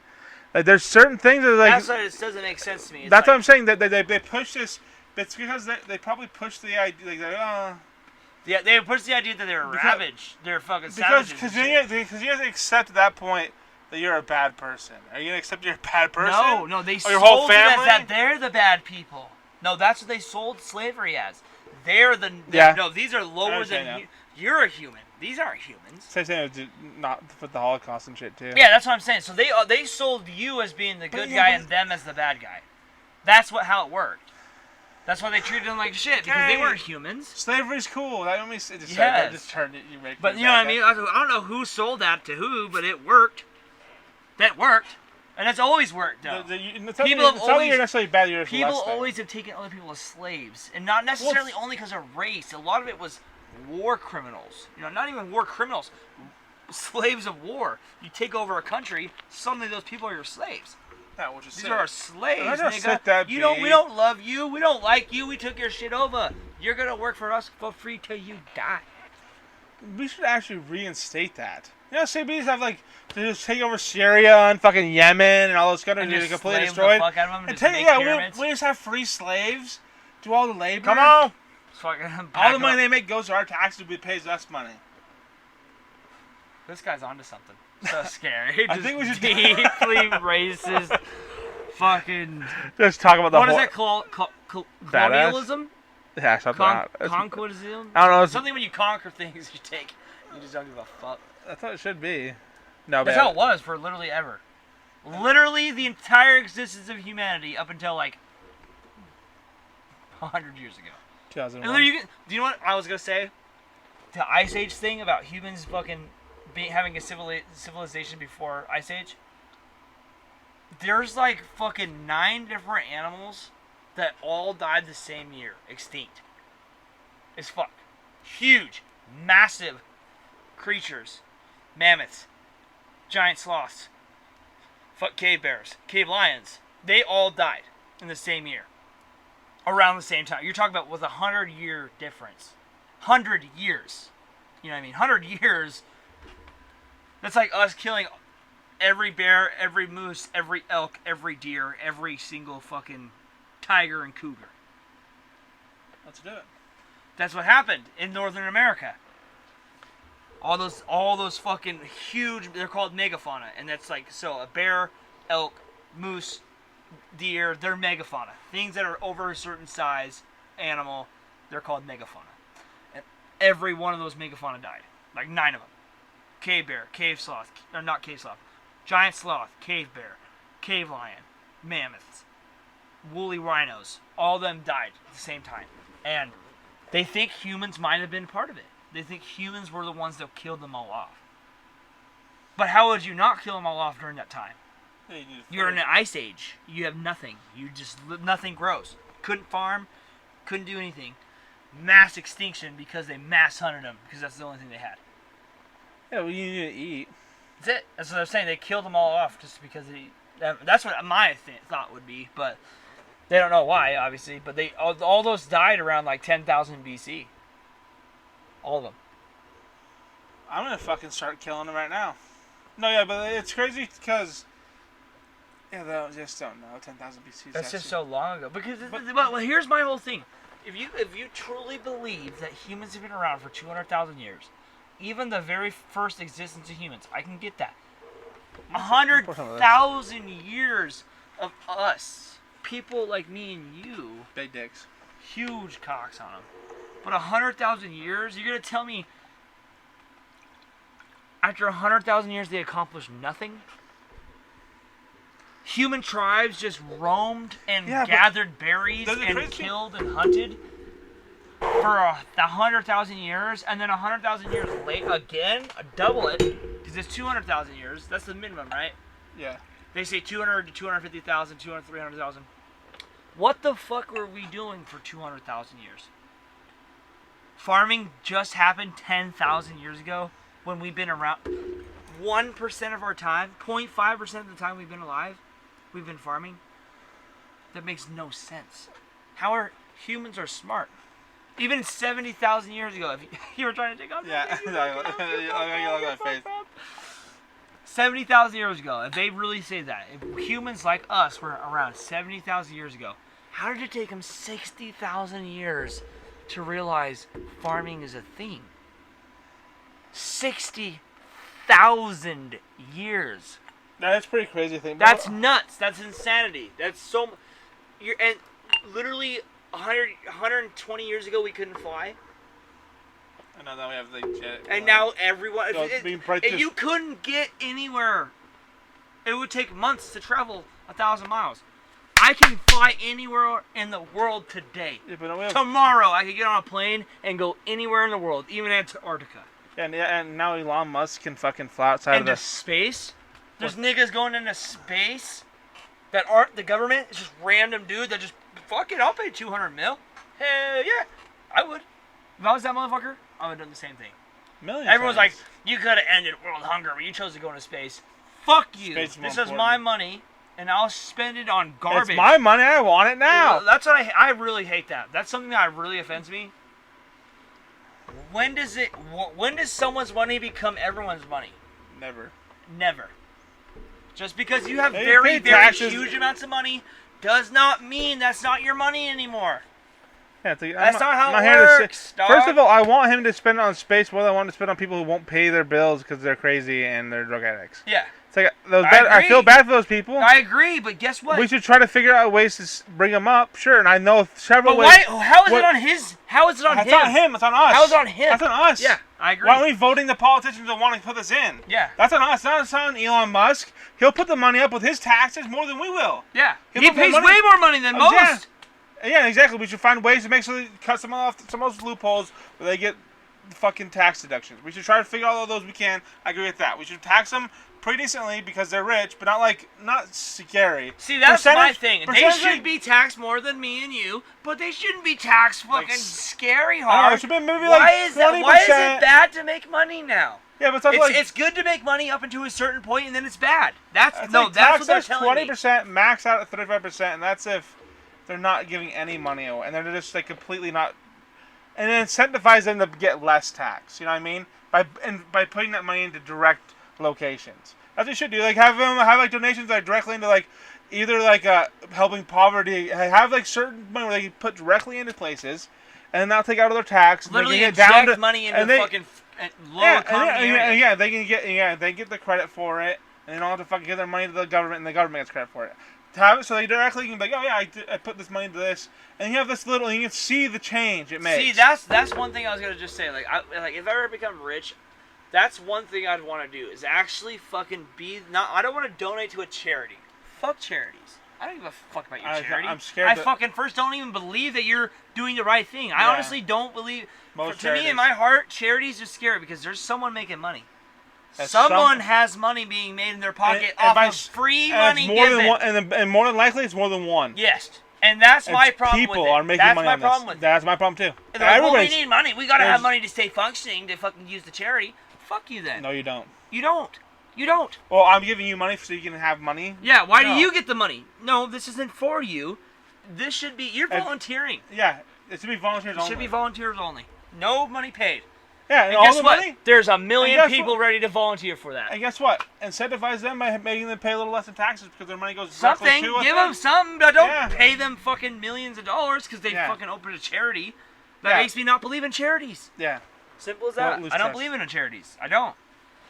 Like, there's certain things that like. That's why it doesn't make sense to me. That's what I'm saying. That they push this. It's because they probably pushed the idea. Like, yeah, they pushed the idea that they were ravaged. They're fucking savages. Because you have to accept at that point that you're a bad person. Are you gonna accept you're a bad person? No, they sold your whole family? it as that they're the bad people. No, that's what they sold slavery as. No, these are lower than you. You're a human. These aren't humans. Same thing not with the Holocaust and shit too. Yeah, that's what I'm saying. So they sold you as being the good guy and them as the bad guy. That's how it worked. That's why they treated them like shit, because they weren't humans. Slavery's cool. I don't mean just turned it. But you know what I mean? I don't know who sold that to who, but it worked. That worked. And that's always worked, though. People always have taken other people as slaves. And not necessarily only because of race. A lot of it was war criminals. You know, not even war criminals. Slaves of war. You take over a country, suddenly those people are your slaves. These are our slaves, nigga. We don't love you. We don't like you. We took your shit over. You're going to work for us for free till you die. We should actually reinstate that. You know, CBs have like to just take over Syria and fucking Yemen and all those countries and completely destroyed. The fuck out of them we just have free slaves, do all the labor. Come on. All the money they make goes to our taxes. We pays us money. This guy's onto something. So scary. I think we should deeply racist. Fucking. Just talk about the. What is that called? Colonialism? Yeah, something. Conquerism? I don't know. Something when you conquer things, you just don't give a fuck. That's how it should be. No, that's how it was for literally ever. Literally the entire existence of humanity up until like 100 years ago. 2001. Do you know what I was gonna say? The Ice Age thing about humans fucking having a civilization before Ice Age, there's like fucking 9 different animals that all died the same year, extinct. It's fuck. Huge, massive creatures, mammoths, giant sloths, fuck cave bears, cave lions. They all died in the same year, around the same time. You're talking about with a 100-year difference. 100 years. You know what I mean? 100 years. That's like us killing every bear, every moose, every elk, every deer, every single fucking tiger and cougar. Let's do it. That's what happened in Northern America. All those fucking huge, they're called megafauna, and that's like, so a bear, elk, moose, deer, they're megafauna. Things that are over a certain size animal, they're called megafauna. And every one of those megafauna died. Like 9 of them. Cave bear, cave sloth, or not cave sloth, giant sloth, cave bear, cave lion, mammoths, woolly rhinos. All of them died at the same time. And they think humans might have been part of it. They think humans were the ones that killed them all off. But how would you not kill them all off during that time? You're in an ice age. You have nothing. Nothing grows. Couldn't farm. Couldn't do anything. Mass extinction because they mass hunted them because that's the only thing they had. Yeah, well, you need to eat. That's it. That's what I'm saying. They killed them all off just because that's what my thought would be, but they don't know why, obviously. But all those died around like 10,000 BC. All of them. I'm gonna fucking start killing them right now. No, yeah, but it's crazy because they just don't know 10,000 BC. That's just so long ago. Because well, here's my whole thing. If you truly believe that humans have been around for 200,000 years, even the very first existence of humans, I can get that. 100,000 years of us, people like me and you, big dicks, huge cocks on them. But 100,000 years, you're gonna tell me after 100,000 years they accomplished nothing? Human tribes just roamed and gathered berries and killed and hunted for 100,000 years, and then 100,000 years later, again, double it, because it's 200,000 years. That's the minimum, right? Yeah. They say 200 to 250,000, 200 to 300,000. What the fuck were we doing for 200,000 years? Farming just happened 10,000 years ago when we've been around. 1% of our time, 0.5% of the time we've been alive, we've been farming. That makes no sense. Humans are smart. Even 70,000 years ago, if you were trying to take off. Yeah, I 70,000 years ago, if they really say that, if humans like us were around 70,000 years ago, how did it take them 60,000 years to realize farming is a thing? 60,000 years. That's a pretty crazy thing. That's nuts. That's insanity. That's so. And literally 120 years ago we couldn't fly. And now we have the jet. And now everyone. You couldn't get anywhere. It would take months to travel 1,000 miles. I can fly anywhere in the world today. Yeah, but tomorrow I could get on a plane and go anywhere in the world, even Antarctica. And now Elon Musk can fucking fly outside into space. There's niggas going into space that aren't the government. It's just random dude that just fuck it. I'll pay 200 mil. Hell yeah, I would. If I was that motherfucker, I would have done the same thing. Everyone's like, you could have ended world hunger, but you chose to go into space. Fuck you. This is my money, and I'll spend it on garbage. It's my money. I want it now. That's what I really hate that. That's something that really offends me. When does someone's money become everyone's money? Never. Just because you have very huge amounts of money does not mean that's not your money anymore. Yeah, that's not how it works, dog. First of all, I want him to spend it on space more than I want to spend on people who won't pay their bills because they're crazy and they're drug addicts. Yeah. It's like I feel bad for those people. I agree, but guess what? We should try to figure out ways to bring them up. Sure, and I know several ways. But how is it on his? How is it on him? It's on him. It's on us. How is it on him? That's on us. Yeah, I agree. Why aren't we voting the politicians that want to put this in? Yeah. That's on us. It's not on Elon Musk. He'll put the money up with his taxes more than we will. Yeah. He pays way more money than most. Yeah, exactly. We should find ways to make sure they cut some of those loopholes where they get fucking tax deductions. We should try to figure out all those we can. I agree with that. We should tax them pretty decently because they're rich, but not scary. See, that's my thing. They should be taxed more than me and you, but they shouldn't be taxed fucking scary hard. It should be maybe why like is that? Why is it bad to make money now? Yeah, but it's good to make money up until a certain point, and then it's bad. That's what they're telling me. 20%, max out at 35%, and that's if they're not giving any money away, and they're just like completely not. And it incentivizes them to get less tax. You know what I mean? By putting that money into direct locations. That's what you should do. Like have donations that are directly into like either like helping poverty. Have like certain money where they can put directly into places, and they'll take out of their tax. Literally inject down to money into fucking low economy areas. They get the credit for it, and they don't have to fucking give their money to the government, and the government gets credit for it. To have it so they directly can be like, oh yeah, I put this money into this, and you have this little, you can see the change it makes. See, that's one thing I was gonna just say. Like if I ever become rich, that's one thing I'd want to do is actually fucking be not. I don't want to donate to a charity. Fuck charities. I don't give a fuck about your charity. I'm scared. I fucking first don't even believe that you're doing the right thing. I honestly don't believe. To me, in my heart, charities are scary because there's someone making money. Someone has money being made in their pocket off of free money given. And more than likely, it's more than one. Yes. And that's my problem with it. People are making money on this. That's my problem too. Like, well, we need money. We gotta have money to stay functioning to fucking use the charity. Fuck you then. No, you don't. You don't. Well, I'm giving you money so you can have money. Yeah, why do you get the money? No, this isn't for you. This should be, you're volunteering. Yeah, it should be volunteers only. It should be volunteers only. No money paid. Yeah, and guess what? There's a million people ready to volunteer for that. And guess what? Incentivize them by making them pay a little less in taxes because their money goes something. Give them something, but don't pay them fucking millions of dollars because they fucking opened a charity. That makes me not believe in charities. Yeah. Simple as that. I don't believe in charities. I don't.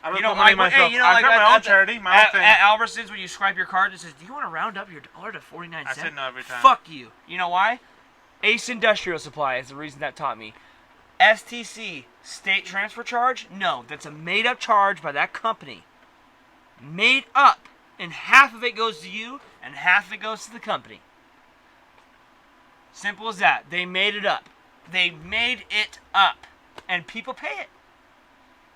I don't know myself. I've got my own charity, my own thing. At Albertsons, when you swipe your card, it says, "Do you want to round up your dollar to 49 cents?" I said no every time. Fuck you. You know why? Ace Industrial Supply is the reason that taught me. STC, state transfer charge? No, that's a made-up charge by that company. Made up. And half of it goes to you, and half of it goes to the company. Simple as that. They made it up. They made it up. And people pay it.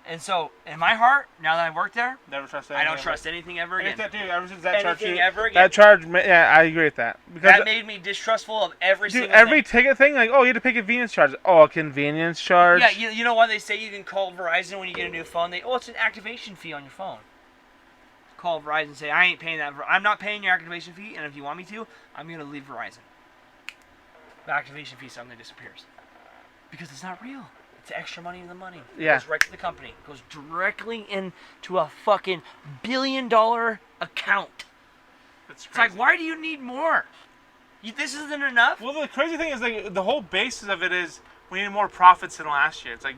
And so, in my heart, now that I've worked there, never trust anything. I don't trust anything ever again. That too. Ever since that anything ever again. That charge, yeah, I agree with that. Because that made me distrustful of every single every ticket thing, like, oh, you had to pay convenience charge. Oh, a convenience charge? Yeah, you know why they say you can call Verizon when you get a new phone? It's an activation fee on your phone. Call Verizon and say, I ain't paying that. I'm not paying your activation fee, and if you want me to, I'm going to leave Verizon. The activation fee suddenly disappears. Because it's not real. It's extra money in the money. It goes right to the company. It goes directly into a fucking billion-dollar account. It's like, why do you need more? This isn't enough? Well, the crazy thing is, like, the whole basis of it is we need more profits than last year. It's like,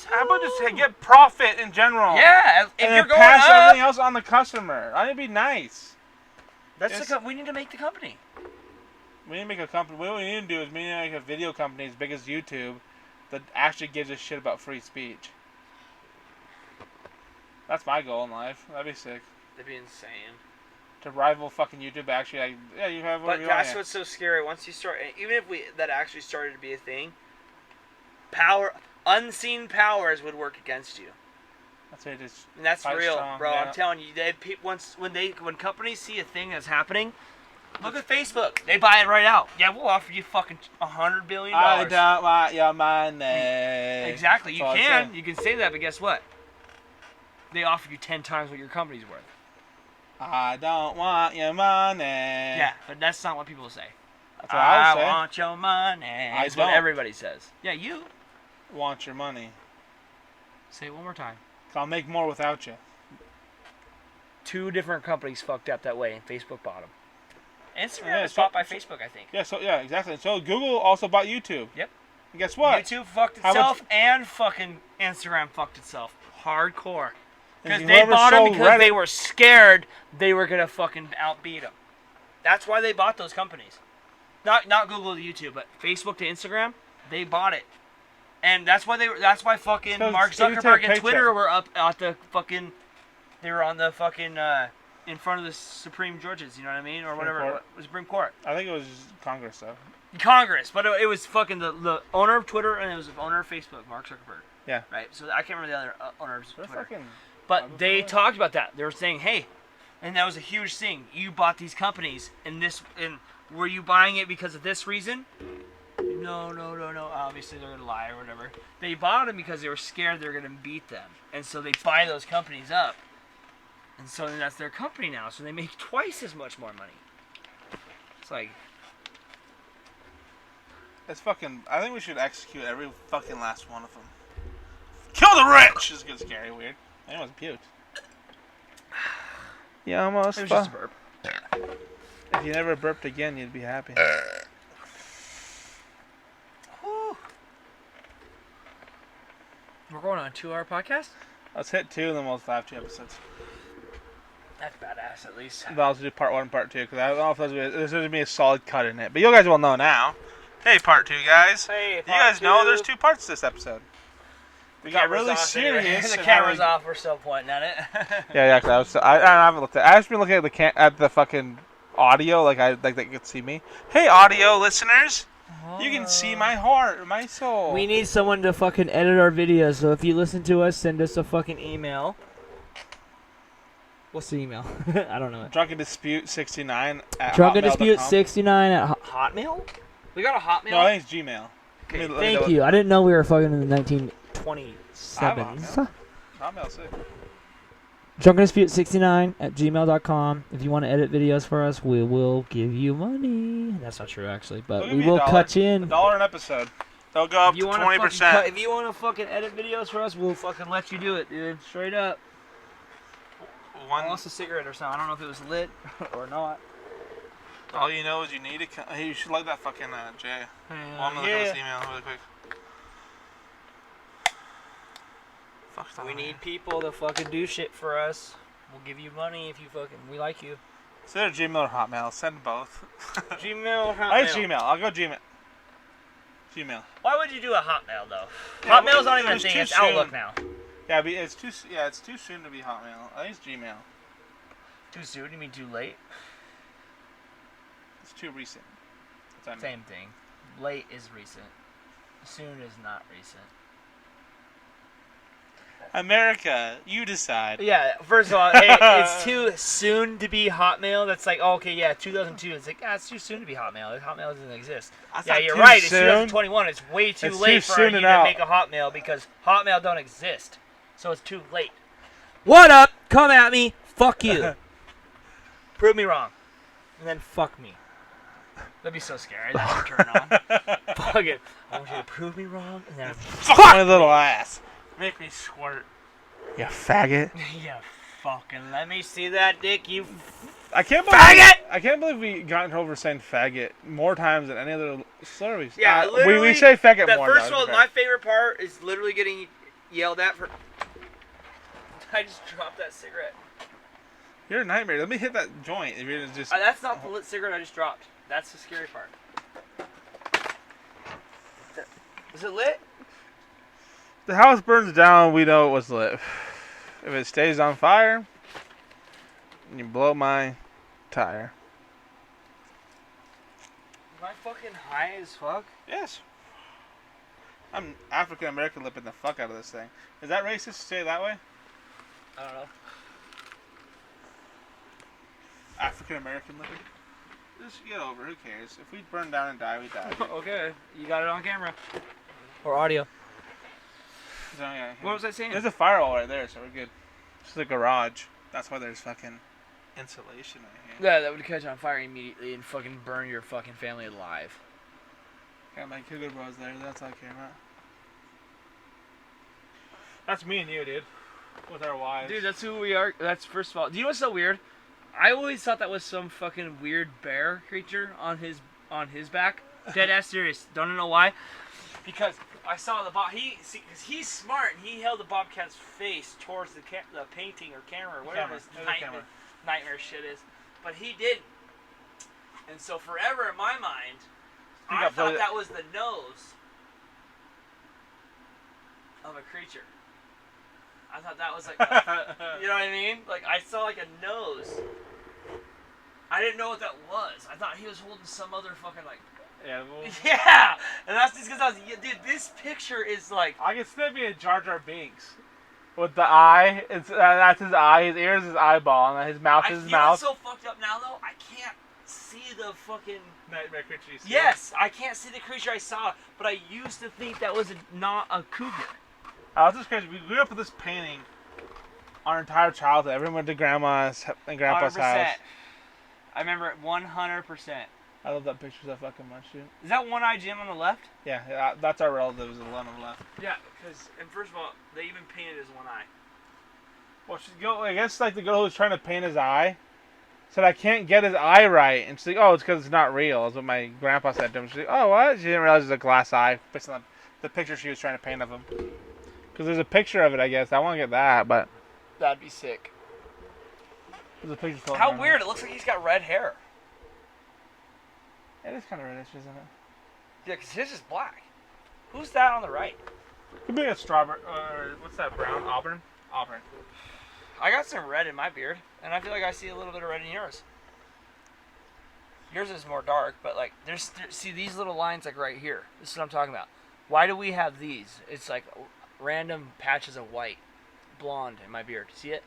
how about just get profit in general? Yeah, if you're going pass up, everything else on the customer. That'd be nice. We need to make the company. We need to make a company. What we need to do is we need to make a video company as big as YouTube that actually gives a shit about free speech. That's my goal in life. That'd be sick. That'd be insane. To rival fucking YouTube, actually, like, yeah, you have whatever you want. But that's what's so scary. Once you start, even if that actually started to be a thing, unseen powers would work against you. That's it. It's and that's real, strong, bro. yeah. I'm telling you, when companies see a thing that's happening. Look at Facebook. They buy it right out. Yeah, we'll offer you fucking $100 billion. I don't want your money. Exactly. You can. You can say that, but guess what? They offer you 10 times what your company's worth. I don't want your money. Yeah, but that's not what people say. That's what I say. Want your money. That's what everybody says. Yeah, you want your money. Say it one more time. I'll make more without you. 2 different companies fucked up that way, and Facebook bought them. Instagram is bought by Facebook, I think. Yeah, exactly. So Google also bought YouTube. Yep. And guess what? YouTube fucked itself, and fucking Instagram fucked itself. Hardcore. Because they bought them because they were scared they were gonna fucking outbeat them. That's why they bought those companies. Not Google to YouTube, but Facebook to Instagram. They bought it, and that's why fucking Mark Zuckerberg and Twitter were up at the fucking. They were on the fucking. In front of the Supreme Judges, you know what I mean? Or whatever. It was Supreme Court. I think it was Congress, though. Congress, but it was fucking the owner of Twitter and it was the owner of Facebook, Mark Zuckerberg. Yeah. Right. So I can't remember the other owner's They're Twitter. fucking. But they talked about that. They were saying, hey, and that was a huge thing. You bought these companies, and were you buying it because of this reason? No. Obviously, they're gonna lie or whatever. They bought them because they were scared they were gonna beat them, and so they buy those companies up, and so then that's their company now. So they make twice as much more money. It's like, It's fucking. I think we should execute every fucking last one of them. Kill the rich! This is good, scary, weird. I almost puked. You almost. it was just a burp. If you never burped again, you'd be happy. Whew. We're going on a 2-hour podcast. Let's hit 2 and then we'll have 2 episodes. That's badass, at least. But I'll also do part 1 and part 2 because I don't know if there's going to be a solid cut in it. But you guys will know now. Hey, part 2, guys. Hey, you guys know there's 2 parts to this episode. We got really serious. The camera's off. We're still pointing at it. Yeah. I haven't looked at. I just been looking at the fucking audio, like they could see me. Hey, audio listeners, you can see my heart, my soul. We need someone to fucking edit our videos. So if you listen to us, send us a fucking email. What's the email? I don't know. Drunken Dispute 69 at Drunken Dispute hotmail.com. 69 at Hotmail. We got a Hotmail. No, I think it's Gmail. Okay, Let me thank you. I didn't know we were fucking in the 1927s. Hotmail's sick. Drunken Dispute 69 at gmail.com. If you want to edit videos for us, we will give you money. That's not true, actually, but we will cut you in. $1 an episode. They'll go up to 20%. If you want to fucking edit videos for us, we'll fucking let you do it, dude. Straight up. I lost a cigarette or something. I don't know if it was lit or not. All you know is you need to. Hey, you should like that fucking Jay. I'm gonna look at this email really quick. We need people to fucking do shit for us. We'll give you money if you fucking. We like you. Is there a Gmail or Hotmail? Send both. Gmail or Hotmail? I like Gmail. I'll go Gmail. Gmail. Why would you do a Hotmail though? Yeah, Hotmail's not even a thing. It's Outlook now. Yeah, it's too. Yeah, it's too soon to be Hotmail. I think it's Gmail. Too soon? You mean too late? It's too recent. Same thing. Late is recent. Soon is not recent. America, you decide. Yeah, first of all, hey, it's too soon to be Hotmail. That's like, oh, okay, yeah, 2002. It's like, it's too soon to be Hotmail. Hotmail doesn't exist. Yeah, you're right. It's 2021. It's way too late for you to make a Hotmail because Hotmail don't exist. So it's too late. What up? Come at me. Fuck you. Prove me wrong. And then fuck me. That'd be so scary. That's a turn on. Fuck it. I want you to prove me wrong and then fuck my little ass. Make me squirt. You faggot. Yeah, fucking let me see that dick, you I can't believe faggot! I can't believe we got in over saying faggot more times than any other slur. Yeah, literally. We say faggot more. First of all, my favorite part is literally getting yelled at for. I just dropped that cigarette. You're a nightmare. Let me hit that joint. If you're just. That's not the lit cigarette I just dropped. That's the scary part. Is it lit? The house burns down, we know it was lit. If it stays on fire, you blow my tire. Am I fucking high as fuck? Yes. I'm African American lipping the fuck out of this thing. Is that racist to say it that way? I don't know. African American lipping? Just get over. Who cares? If we burn down and die, we die. Okay, you got it on camera or audio. So, yeah, What was I saying? There's a firewall right there, so we're good. It's a garage. That's why there's fucking insulation right here. Yeah, that would catch on fire immediately and fucking burn your fucking family alive. Got my Cougar Bros there. That's all I care about. That's me and you, dude. With our wives. Dude, that's who we are. That's first of all. Do you know what's so weird? I always thought that was some fucking weird bear creature on his back. Dead ass serious. Don't know why. Because I saw because he's smart and he held the bobcat's face towards the painting or camera or whatever this nightmare shit is, but he didn't. And so forever in my mind, I thought that was the nose of a creature. I thought that was like, you know what I mean? Like I saw like a nose. I didn't know what that was. I thought he was holding some other fucking like. Yeah. Well, Yeah, and that's just because I was, dude. This picture is like. I can still be a Jar Jar Binks. With the eye, that's his eye. His ear is his eyeball, and his mouth is his mouth. It's so fucked up now, though. I can't see the fucking nightmare creature you see. Yes, I can't see the creature I saw, but I used to think that was not a cougar. Oh, this is crazy. We grew up with this painting our entire childhood. Everyone went to grandma's and grandpa's 100%. house. I remember it 100%. I love that picture so fucking much, dude. Is that One Eye Jim on the left? Yeah, that's our relative. Is the one on the left. Yeah, because and first of all, they even painted his one eye. Well, I guess like the girl who was trying to paint his eye said I can't get his eye right, and she's like, oh, it's because it's not real. Is what my grandpa said to him. She's like, oh, what? She didn't realize it was a glass eye based on the picture she was trying to paint of him. Because there's a picture of it, I guess. I want to get that, but that'd be sick. There's a picture. How weird! It looks like he's got red hair. It is kind of reddish, isn't it? Yeah, because his is black. Who's that on the right? Could be a strawberry, or what's that, brown? Auburn? Auburn. I got some red in my beard, and I feel like I see a little bit of red in yours. Yours is more dark, but like, see these little lines like right here. This is what I'm talking about. Why do we have these? It's like random patches of white, blonde in my beard. See it?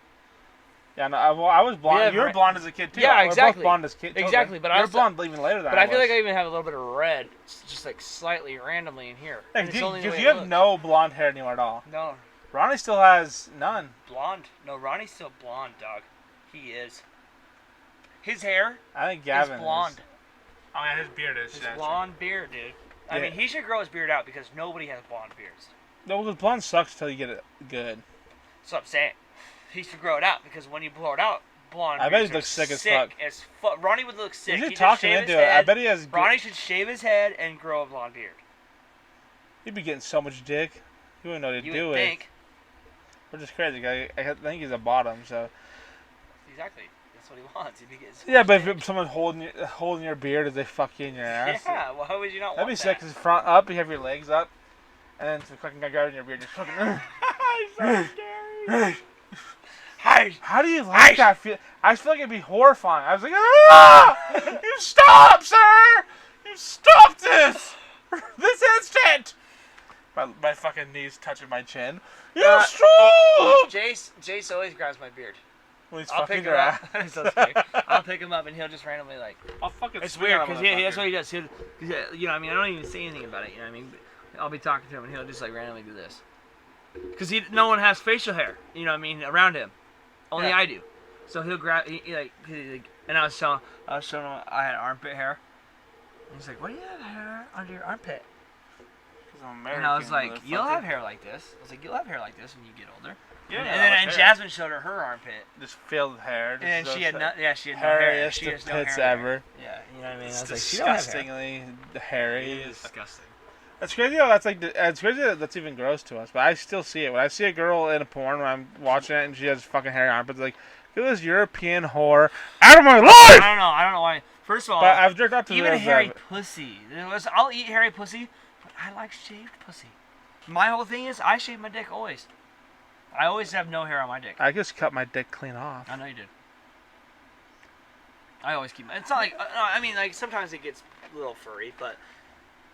Yeah, no, I was blonde. Yeah, you were blonde as a kid too. Yeah, We're exactly. both blonde as kids. Exactly, but you were blonde even later than I was. But I feel like I even have a little bit of red, just like slightly randomly in here. Because you have no blonde hair anymore at all. No. Ronnie still has none. Blonde? No, Ronnie's still blonde, dog. He is. His hair I think Gavin is blonde. Is. Oh yeah, his beard is. His blonde beard, dude. I mean, he should grow his beard out because nobody has blonde beards. No, the blonde sucks until you get it good. That's what I'm saying. He should grow it out because when you blow it out, blonde. I bet he looks sick as fuck. Ronnie would look sick. You should talk him into it. I bet he has. Ronnie should shave his head and grow a blonde beard. He'd be getting so much dick. He wouldn't know what to do with it. Which is crazy. I think he's a bottom, so. Exactly. That's what he wants. He'd be getting so yeah, but if someone holding your beard as they fuck you in your ass. Yeah, why would you not want that? That'd be sick. Cause front up, you have your legs up, and then the fucking guy grabbing your beard, just fucking. So scary. How do you like that feel? I feel like it'd be horrifying. I was like, ah! You stop, sir! You stop this! This instant! My fucking knees touching my chin. You stop! Jace always grabs my beard. When he's I'll fucking pick him up. So I'll pick him up and he'll just randomly like. I'll fucking. It's weird because that's what he does. You know, I mean, I don't even say anything about it. You know what I mean? But I'll be talking to him and he'll just like randomly do this. Because no one has facial hair. You know what I mean? Around him. Only I do. So he'll grab, and I was showing him I had armpit hair. And he's like, "What do you have hair under your armpit?" Because I'm American. And I was like, "You'll have hair like this." I was like, "You'll have hair like this when you get older." Yeah. And then Jasmine showed her armpit. Just filled hair. And she had no hair. Hairiest of pits ever. Yeah, you know what I mean. It's I was like, she don't have hair. disgustingly hairy. It is disgusting. It's crazy how it's crazy that that's even gross to us, but I still see it. When I see a girl in a porn when I'm watching it and she has fucking hairy armpits, like, look at this European whore out of my life! I don't know why. First of all, but I've jerked off to even hairy pussy. I'll eat hairy pussy, but I like shaved pussy. My whole thing is I shave my dick always. I always have no hair on my dick. I just cut my dick clean off. I know you did. I always keep it's not like, I mean, like, sometimes it gets a little furry, but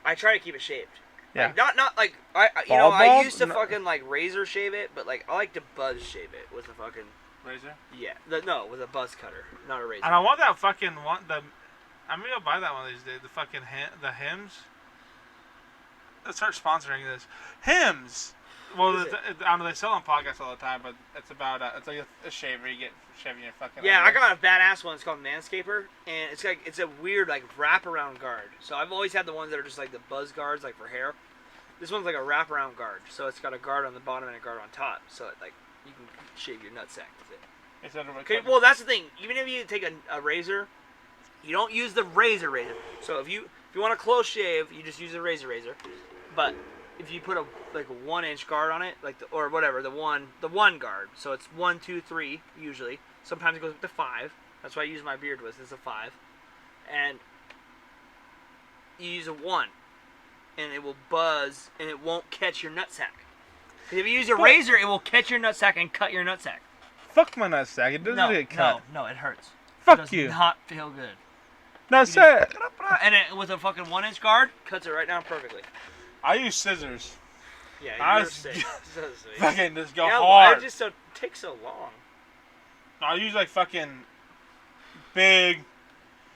I try to keep it shaved. Yeah. Like, not like, I used to fucking, like, razor shave it, but, like, I like to buzz shave it with a fucking... Razor? Yeah. No, with a buzz cutter, not a razor. And I want that fucking I'm gonna go buy that one of these days. The fucking the Hims. Let's start sponsoring this. Hims! Well, I don't know, they sell on podcasts all the time, but it's about it's like a shaver you get shaving your fucking. Yeah, I got a badass one. It's called Manscaper, and it's a weird like wraparound guard. So I've always had the ones that are just like the buzz guards, like for hair. This one's like a wraparound guard, so it's got a guard on the bottom and a guard on top, so it, like you can shave your nutsack with it. Okay, well that's the thing. Even if you take a razor, you don't use the razor. So if you want a close shave, you just use a razor. But if you put a 1-inch guard on it, or whatever, the one guard, so it's 1, 2, 3 usually. Sometimes it goes up to 5. That's what I use my beard with. It's a 5, and you use a 1, and it will buzz, and it won't catch your nutsack. If you use a razor, it will catch your nutsack and cut your nutsack. Fuck my nutsack. It doesn't get cut. No, it hurts. Fuck it does you. Not feel good. That's it. And it, with a fucking 1-inch guard, cuts it right down perfectly. I use scissors. Yeah, you're safe. Fucking just go yeah, hard. Why just so take so long? I use like fucking big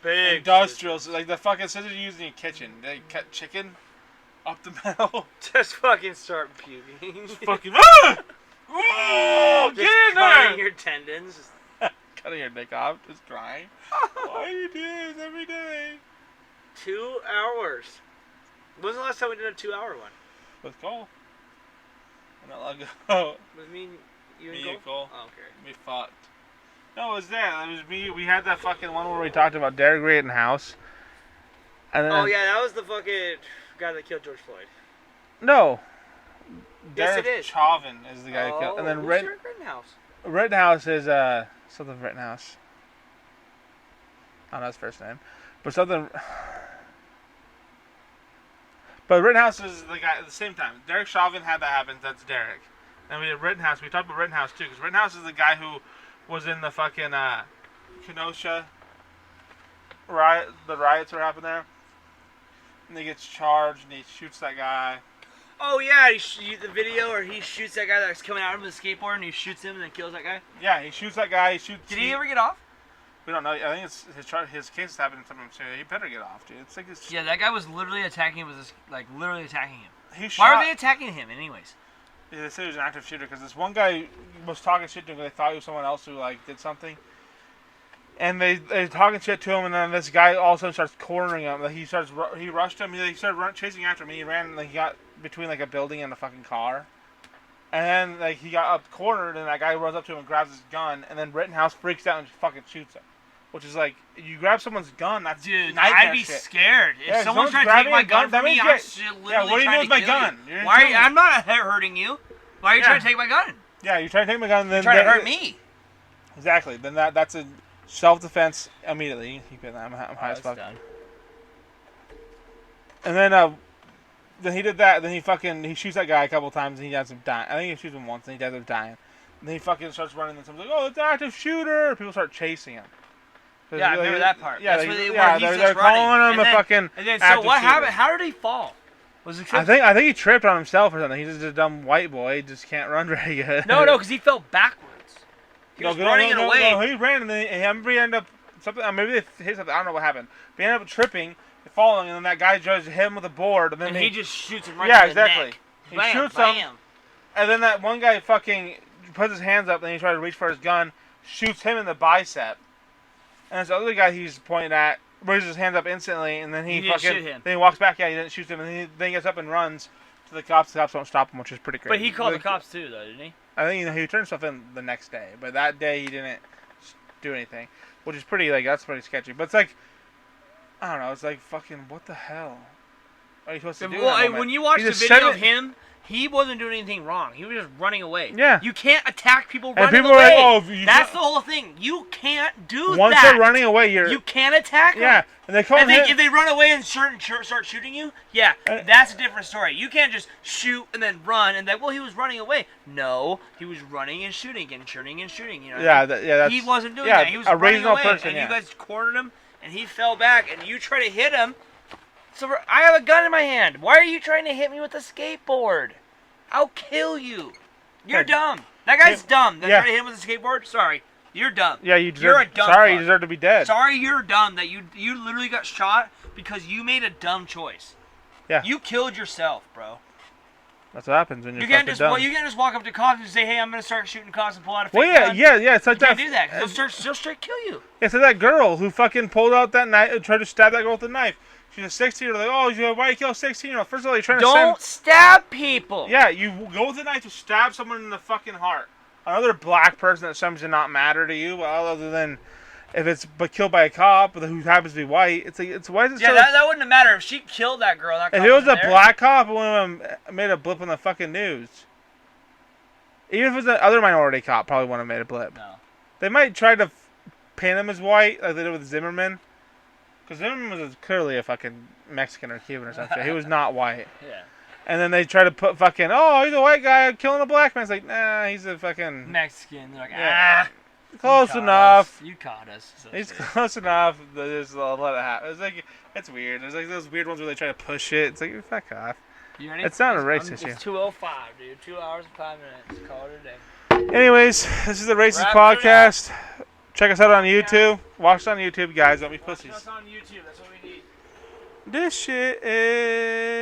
industrials, scissors. like the fucking scissors you use in your kitchen. They cut chicken up the middle. Just fucking start puking. Just fucking. Oh, just get in cutting there! your tendons. Cutting your dick off, just crying. Why are you doing this every day? 2 hours. When was the last time we did a 2-hour one? With Cole. Not long ago. With me, you and Me Cole? and Cole. Oh, okay. We fucked. No, it was that. It was me. We had that fucking one where we talked about Derek Rittenhouse. And then, Oh yeah, that was the fucking guy that killed George Floyd. No. Yes, Derek it is. Chauvin is the guy who killed. And then who's Derek Rittenhouse? Rittenhouse is something Rittenhouse. I don't know his first name, but something. But Rittenhouse is the guy at the same time. Derek Chauvin had that happen. That's Derek. And we did Rittenhouse. We talked about Rittenhouse too, because Rittenhouse is the guy who was in the fucking Kenosha riot. The riots were happening there, and he gets charged, and he shoots that guy. Oh yeah, the video where he shoots that guy that's coming out of the skateboard, and he shoots him and then kills that guy. Yeah, he shoots that guy. Did he ever get off? We don't know. I think it's his case is happening sometime soon. He better get off, dude. It's like this. Yeah, that guy was literally attacking him. Literally attacking him. Why are they attacking him, anyways? Yeah, they said he was an active shooter because this one guy was talking shit to him. They thought he was someone else who like did something, and they're talking shit to him. And then this guy all of a sudden starts cornering him. He rushed him. He started chasing after him. He ran. Like he got between like a building and a fucking car. And then like he got up cornered, and that guy runs up to him and grabs his gun. And then Rittenhouse freaks out and fucking shoots him. Which is like, you grab someone's gun, that's dude, nightmare I'd be shit. scared. If someone's trying to take my gun from me, I'm literally what are you doing with my gun? I'm not hurting you. Why are you trying to take my gun? Yeah, you're trying to take my gun, and then you're trying to hurt me. Exactly. Then that's a self-defense immediately. I'm high as fuck. Done. And then he did that. Then he shoots that guy a couple times, and he ends up dying. I think he shoots him once, and he ends up dying. And then he fucking starts running, and someone's like, "Oh, it's an active shooter!" People start chasing him. Yeah, I remember that part. Yeah, that's where they're calling him a fucking. And then, so what happened? How did he fall? Was it? I think he tripped on himself or something. He's just a dumb white boy. He just can't run very good. No, because he fell backwards. He was running away. No, he ran and then he ended up something. Maybe they hit something. I don't know what happened. But he ended up tripping, falling, and then that guy tries to hit him with a board, and then he just shoots him right in the neck. He shoots him, and then that one guy fucking puts his hands up, and he tries to reach for his gun, shoots him in the bicep. And this other guy he's pointing at raises his hands up instantly, and then he didn't shoot him. Then he walks back. Yeah, he didn't shoot him, and then he gets up and runs to the cops. The cops don't stop him, which is pretty crazy. But he called the cops too, though, didn't he? I think he turned himself in the next day, but that day he didn't do anything, which is pretty that's pretty sketchy. But it's like, I don't know. It's like fucking what the hell are you supposed to do? Well, when you watch the video of him. He wasn't doing anything wrong. He was just running away. Yeah. You can't attack people running people away. Are like, that's the whole thing. You can't do that. Once they're running away, you can't attack them. Yeah. And they call if they run away and start shooting you, yeah, that's a different story. You can't just shoot and then run and he was running away. No, he was running and shooting and shooting and shooting. You know. That's, he wasn't doing that. He was running away, and you guys cornered him, and he fell back, and you try to hit him. So I have a gun in my hand. Why are you trying to hit me with a skateboard? I'll kill you. You're dumb. That guy's dumb. That tried to hit him with a skateboard? Sorry. You're dumb. Yeah, you're a dumb fuck. You deserve to be dead. Sorry, you're dumb that you literally got shot because you made a dumb choice. Yeah. You killed yourself, bro. That's what happens when you're fucking dumb. Well, you can't just walk up to cops and say, "Hey, I'm going to start shooting cops and pull out a fake gun." Yeah. It's like you can't do that because they'll straight kill you. Yeah, so that girl who fucking pulled out that knife, tried to stab that girl with a knife. She's a 16-year-old. Like, why you kill a 16-year-old? First of all, you're trying to Don't stab people. Yeah, you go with a knife to stab someone in the fucking heart. Another black person that seems to not matter to you, other than if it's killed by a cop who happens to be white. It's like why is it? Yeah, that wouldn't have mattered if she killed that girl. That if it was a black cop, it wouldn't have made a blip on the fucking news. Even if it was another minority cop, probably wouldn't have made a blip. No. They might try to paint him as white, like they did with Zimmerman. Because Zimmerman was clearly a fucking Mexican or Cuban or something. He was not white. Yeah. And then they try to put fucking, he's a white guy killing a black man. It's like, nah, he's a fucking Mexican. They're like, close enough. You caught us. He's close enough. Just let it happen. It's like it's weird. It's like those weird ones where they try to push it. It's like fuck off. You ready? It's not a race issue. It's 2:05, dude. 2 hours and 5 minutes. Call it a day. Anyways, this is the Racist Podcast. Check us out on YouTube. Watch us on YouTube, guys. Don't be pussies. Watch us on YouTube. That's what we need. This shit is...